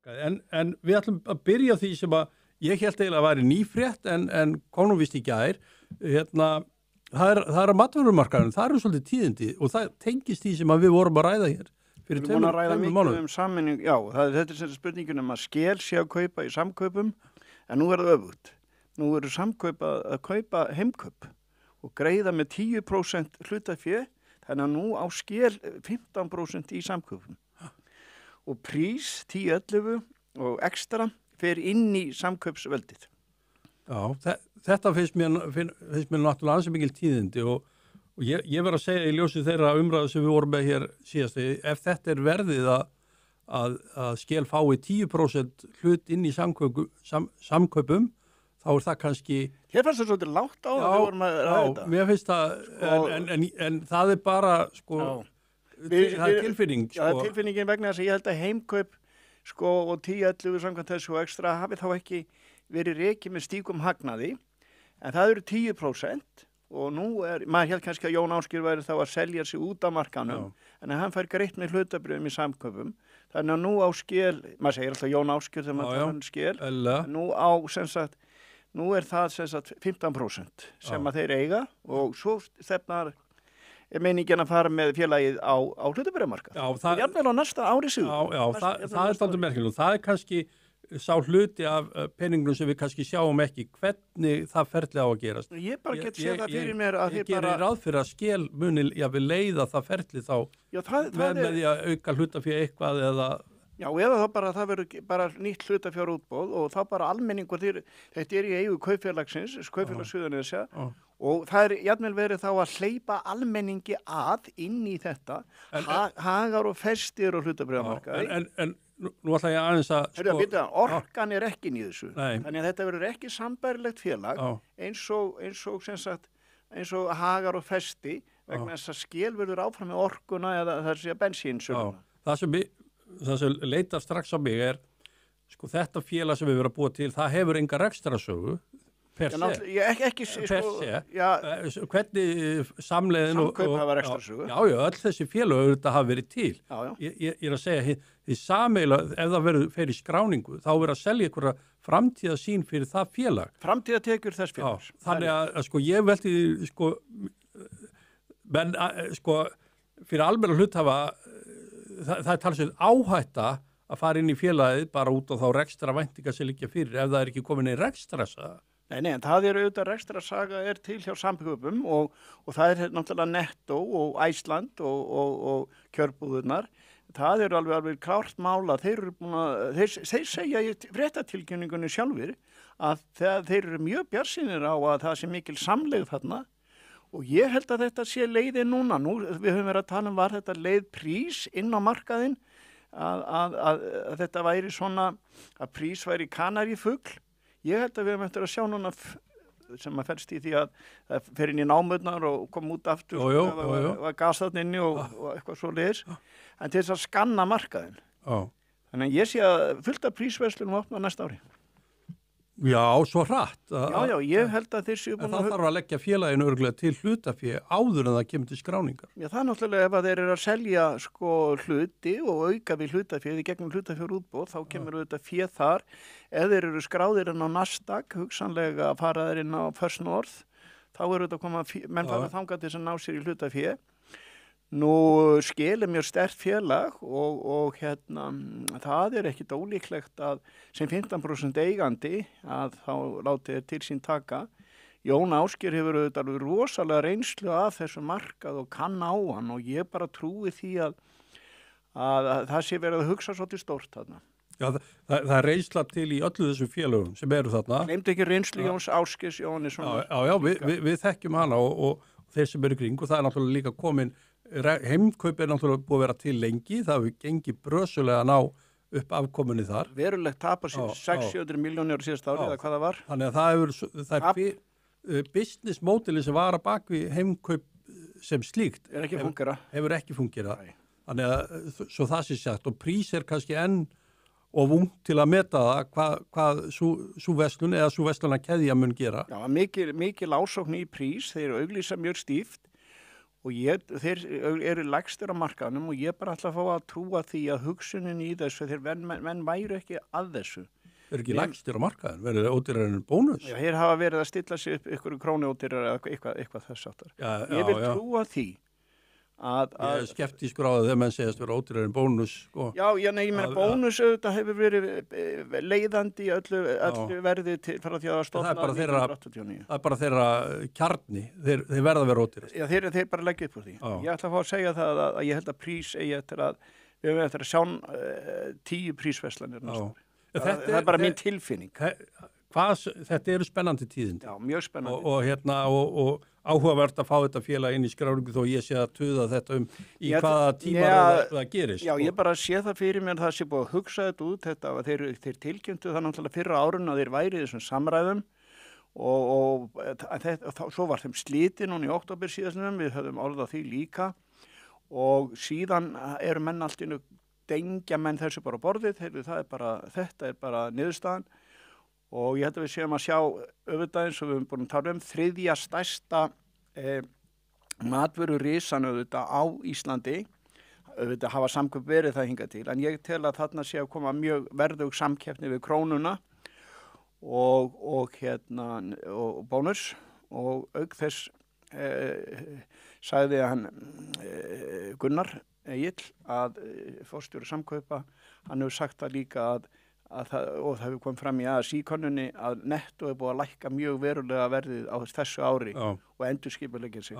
En við ætlum að byrja á því sem að ég held eiginlega að væri nýfrétt en kom nú víst í gær. Það er að matvörumarkaðurinn, það eru svolítið tíðindi og það tengist því sem að við vorum að ræða hér fyrir Við vorum að ræða tveimur mikið mánuðum. sammenning, já, þetta er sem spurningin að skel sé að kaupa í samkaupum, en nú er það öfugt. Nú eru samkaupa að kaupa heimkaup og greiða með 10% hlutafé, þannig að nú á skel 15% í samkaupum. Og prís 10-11 og ekstra fer inn í samkaupsveldið. Já, þetta finnst mér náttúrulega ansið mikil tíðindi og ég verð að segja í ljósi þeirra umræðu sem við vorum með hér síðast, ef þetta er verðið að skel fái 10% hlut inn í samkaupum, þá er það kannski... Hér fannst það svolítið lágt á það, við vorum að ræða þetta. Já, mér finnst það, en það er bara, það er tilfinning. Já, það er tilfinningin vegna þess að ég held að heimkaup, og 10-11 samkvæmt þessu og ekstra hafi þá ekki verið rekið með stíkum hagnaði, en það eru 10% og nú maður held kannski að Jón Ásgeir væri þá að selja sig út af markanum, en hann fær greitt með hlutabrifum í samkaupum, þannig að nú á skel, maður segir alltaf Jón Ásgeir þegar maður talar skel, nú á sem sagt, nú er það sem sagt 15% sem að þeir eiga og svo stefnar meiningin að fara með félagið á hlutabrifamarkað. Jafnvel á næsta ári síðan. Já, það er svolítið merkilegt. Það er kannski sá hluti af peningnum sem við kannski sjáum ekki hvernig það ferli á að gerast. Ég bara get séð það fyrir mér að ég gerir ráð fyrir að skel muni við leiða það ferli þá með því að auka hlutafé eitthvað eða... Já, eða það verður bara nýtt hlutafjárútboð og þá bara almenningur, þetta er í eigu kaupfélagsins, kaupfélags Suðurnesja og það er jafnvel verið þá að hleypa almenningi inn í þetta, hagar og festir og hlutabrifamarkaði. En nú ætla ég aðeins að... Orkan er ekki í þessu, þannig að þetta verður ekki sambærilegt félag eins og hagar og festi vegna þess að skel verður áfram með orkuna eða það sé bensínsöluna. Það sem leitar strax á mig er þetta félag sem við verðum að búa til, það hefur enga rekstrasögu per se. Hvernig samleiðin Samkaup hafa rekstrasögu. Já, öll þessi félag þetta hafa verið til. Ég er að segja, því sameila, ef það fer í skráningu, þá verður að selja einhverja framtíðarsýn fyrir það félag. Framtíðatekjur þess félags. Þannig að ég velti, menn, fyrir almenna hluthafa, það er talsveit áhætta að fara inn í félagið bara út á þá rekstra væntinga sem liggja fyrir ef það er ekki komin í rekstrasaga. Nei, en það er auðvitað rekstrasaga er til hjá samkaupum og það er náttúrulega Netto og Æsland og kjörbúðurnar. Það er alveg klárt mála. Þeir segja í fréttatilkynningunni sjálfur að þeir eru mjög bjartsýnir á að það sé mikil samlegð þarna. Og ég held að þetta sé leiðin núna. Nú, við höfum verið að tala var þetta leið prís inn á markaðinn, að þetta væri svona, að prís væri kanarífugl. Ég held að við höfum eftir að sjá núna sem að felst í því að það fer inn í námurnar og kom út aftur og gasðarn inni og eitthvað svo leiðis. En til þess að skanna markaðinn. Þannig að ég sé að fullt af prísverslunum opna næsta ári. Já, svo hratt. Já, ég held að þeir séu búin að... Það þarf að leggja félaginu örgulega til hlutafé áður en það kemur til skráningar. Já, það er náttúrulega ef að þeir eru að selja hluti og auka við hlutafé, því gegnum hlutafjárútboð, þá kemur auðvitað fé þar. Ef þeir eru skráðir inn á Nasdaq, hugsanlega að fara þeir inn á First North, þá eru þetta að koma menn fara þangað til þess að ná sér í hlutafé. Nú skel mjög sterkt félag og það er ekkit ólíklegt að sem 15% eigandi að þá láti þeir til sín taka. Jón Ásgeir hefur auðvitað rosalega reynslu af þessu markað og kann á hann og ég bara trúi því að það sé verið að hugsa svolítið stórt þarna. Já, það er reynsla til í öllu þessum félögum sem eru þarna. Nefndi ekki reynslu Jóns Ásgeirs Jóhannessonar. Já, við þekkjum hana og þeir sem eru kring og það er náttúrulega líka komin heimkaup er náttúrulega búið að vera til lengi, það hefur gengið brösulega að ná upp afkomunni þar. Verulegt tapar sér 600 milljónir síðast árið eða hvað það var. Þannig að það er business modeli sem var að bak við heimkaup sem slíkt hefur ekki fungerað. Þannig að svo það sé sagt og prís er kannski enn og ung til að meta það hvað sú verslun eða sú verslunarkeðja mun gera. Já, mikil ásókn í prís, þeir auglýsa mjög stíft og þeir eru lægstir á markaðnum og ég bara ætla að fá að trúa því að hugsunin í þessu, þeir menn væru ekki að þessu. Þeir eru ekki lægstir á markaðin, verður ódýrari en bónus? Já, þeir hafa verið að stilla sig upp ykkur krónuódýrar eða eitthvað þess áttar. Ég vil trúa því að ég er skeptískur á það þegar menn segast vera ódýrari en bónus, sko. Já, ég meina bónus auðvitað hefur verið leiðandi í öllu verði frá því að stofna 1989. Það er bara þeirra kjarni, þeir verða að vera ódýrari. Já, þeir bara leggja upp úr því. Ég ætla að fá að segja það að ég held að prís eigi eftir að við höfum eftir að sjá 10 prísverslanir næsta ári. Það er bara mín tilfinning. Þetta eru spennandi tíðindi. Já, mjög spennandi. Og áhugavert að fá þetta félag inn í skráningu þó ég sé að tuða þetta í hvaða tímar það gerist. Já, ég bara sé það fyrir mér, það sé búið að hugsa þetta út, þetta að þeir tilkynntu það náttúrulega fyrra árun að þeir væri í þessum samræðum og svo var þeim slitið núna í október síðastlinnum, við höfum orðað því líka og síðan eru menn allt innu dengja menn þessu bara á borðið, þetta er bara niðurstaðan og ég held að við séum að sjá auðvitað eins og við höfum búin að tala þriðja stærsta matvöru risan auðvitað á Íslandi, auðvitað hafa samkaup verið það hingað til, en ég tel að þarna sé að koma mjög verðug samkeppni við krónuna og bónus og auk þess sagði hann Gunnar Egill að forstjóri samkaupa, hann hefur sagt það líka og það hefur komið fram í ASÍ-könnunni að netto er búið að lækka mjög verulega verðið á þessu ári og endurskipuleggja sig.